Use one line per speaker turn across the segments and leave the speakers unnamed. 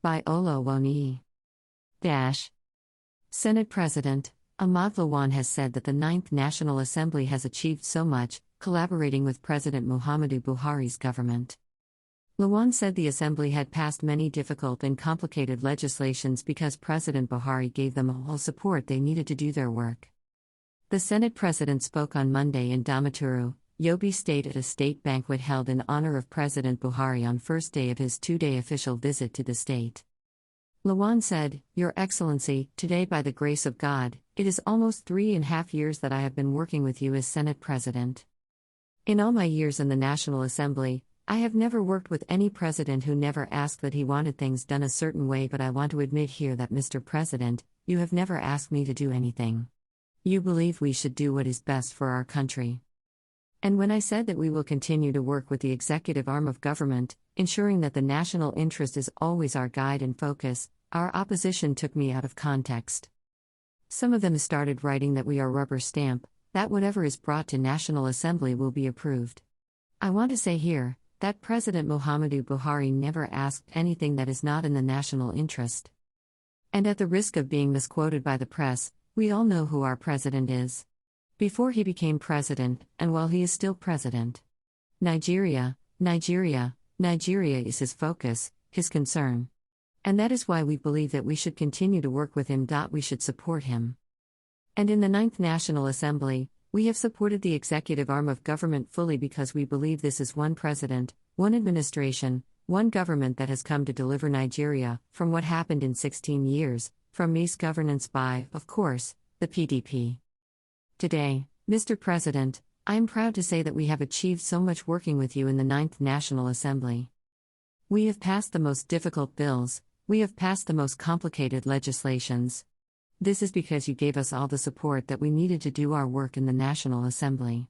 By OsazuwaAkonedo. Senate President Ahmad Lawan has said that the Ninth National Assembly has achieved so much, collaborating with President Muhammadu Buhari's government. Lawan said the Assembly had passed many difficult and complicated legislations because President Buhari gave them all support they needed to do their work. The Senate President spoke on Monday in Damaturu, Yobe State at a state banquet held in honor of President Buhari on first day of his two-day official visit to the state. Lawan said, "Your Excellency, today by the grace of God, it is almost 3.5 years that I have been working with you as Senate President. In all my years in the National Assembly, I have never worked with any president who never asked that he wanted things done a certain way, but I want to admit here that Mr. President, you have never asked me to do anything. You believe we should do what is best for our country. And when I said that we will continue to work with the executive arm of government, ensuring that the national interest is always our guide and focus, our opposition took me out of context. Some of them started writing that we are rubber stamp, that whatever is brought to National Assembly will be approved. I want to say here, that President Muhammadu Buhari never asked anything that is not in the national interest. And at the risk of being misquoted by the press, we all know who our president is. Before he became president, and while he is still president. Nigeria is his focus, his concern. And that is why we believe that we should continue to work with him. We should support him. And in the Ninth National Assembly, we have supported the executive arm of government fully because we believe this is one president, one administration, one government that has come to deliver Nigeria from what happened in 16 years, from misgovernance by, of course, the PDP. Today, Mr. President, I am proud to say that we have achieved so much working with you in the Ninth National Assembly. We have passed the most difficult bills, we have passed the most complicated legislations. This is because you gave us all the support that we needed to do our work in the National Assembly.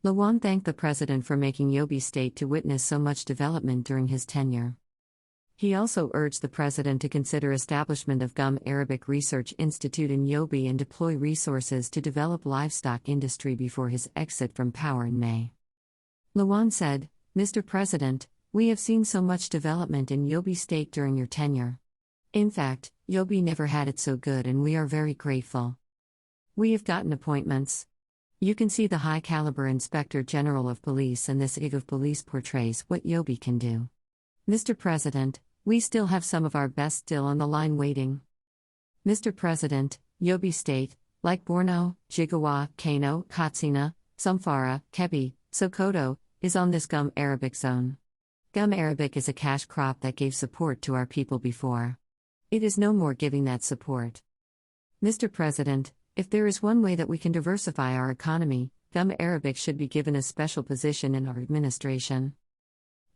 Lawan thanked the President for making Yobe State to witness so much development during his tenure. He also urged the President to consider establishment of Gum Arabic Research Institute in Yobe and deploy resources to develop livestock industry before his exit from power in May. Lawan said, "Mr. President, we have seen so much development in Yobe State during your tenure. In fact, Yobe never had it so good and we are very grateful. We have gotten appointments. You can see the high-caliber Inspector General of Police, and this IG of Police portrays what Yobe can do. Mr. President, we still have some of our best still on the line waiting. Mr. President, Yobe State, like Borno, Jigawa, Kano, Katsina, Zamfara, Kebbi, Sokoto, is on this Gum Arabic zone. Gum Arabic is a cash crop that gave support to our people before. It is no more giving that support. Mr. President, if there is one way that we can diversify our economy, Gum Arabic should be given a special position in our administration.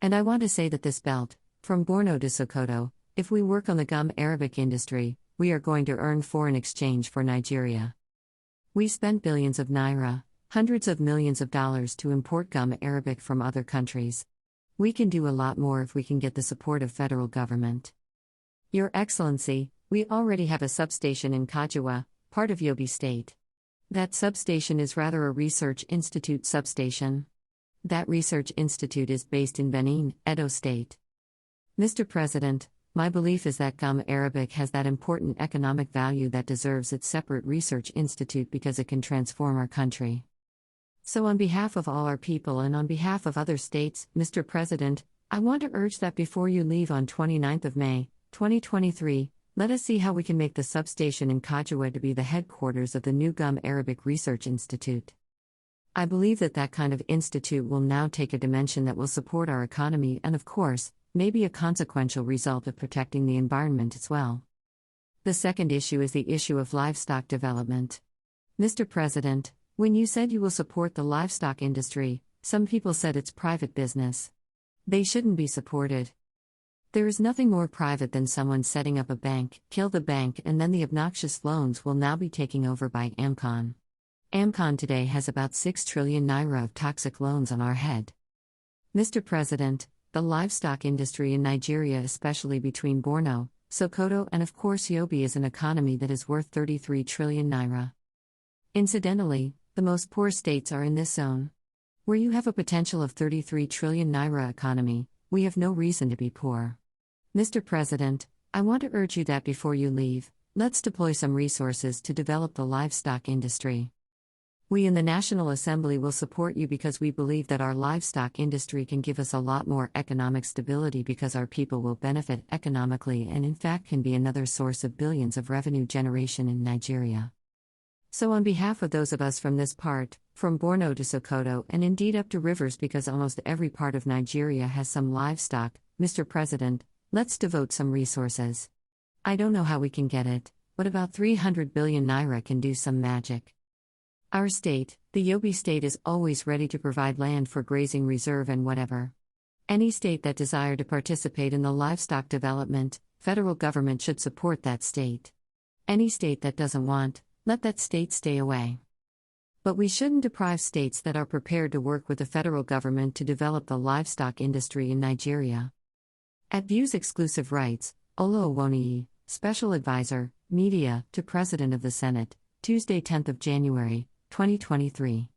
And I want to say that this belt, from Borno to Sokoto, if we work on the Gum Arabic industry, we are going to earn foreign exchange for Nigeria. We spent billions of naira, hundreds of millions of dollars to import Gum Arabic from other countries. We can do a lot more if we can get the support of federal government. Your Excellency, we already have a substation in Kajua, part of Yobe State. That substation is rather a research institute substation. That research institute is based in Benin, Edo State. Mr. President, my belief is that Gum Arabic has that important economic value that deserves its separate research institute because it can transform our country. So on behalf of all our people and on behalf of other states, Mr. President, I want to urge that before you leave on 29th of May, 2023, let us see how we can make the substation in Kajua to be the headquarters of the new Gum Arabic Research Institute. I believe that that kind of institute will now take a dimension that will support our economy and, of course, maybe a consequential result of protecting the environment as well. The second issue is the issue of livestock development. Mr. President, when you said you will support the livestock industry, some people said it's private business. They shouldn't be supported. There is nothing more private than someone setting up a bank, kill the bank, and then the obnoxious loans will now be taken over by AMCON. AMCON today has about 6 trillion naira of toxic loans on our head. Mr. President, the livestock industry in Nigeria, especially between Borno, Sokoto, and of course Yobe, is an economy that is worth 33 trillion naira. Incidentally, the most poor states are in this zone. Where you have a potential of 33 trillion naira economy, we have no reason to be poor. Mr. President, I want to urge you that before you leave, let's deploy some resources to develop the livestock industry. We in the National Assembly will support you because we believe that our livestock industry can give us a lot more economic stability because our people will benefit economically and in fact can be another source of billions of revenue generation in Nigeria. So on behalf of those of us from this part, from Borno to Sokoto and indeed up to rivers because almost every part of Nigeria has some livestock, Mr. President, let's devote some resources. I don't know how we can get it, but about 300 billion naira can do some magic. Our state, the Yobe state, is always ready to provide land for grazing reserve and whatever. Any state that desire to participate in the livestock development, federal government should support that state. Any state that doesn't want, let that state stay away. But we shouldn't deprive states that are prepared to work with the federal government to develop the livestock industry in Nigeria. At Views Exclusive Rights, OsazuwaAkonedo, Special Advisor, Media, to President of the Senate, Tuesday 10th of January, 2023.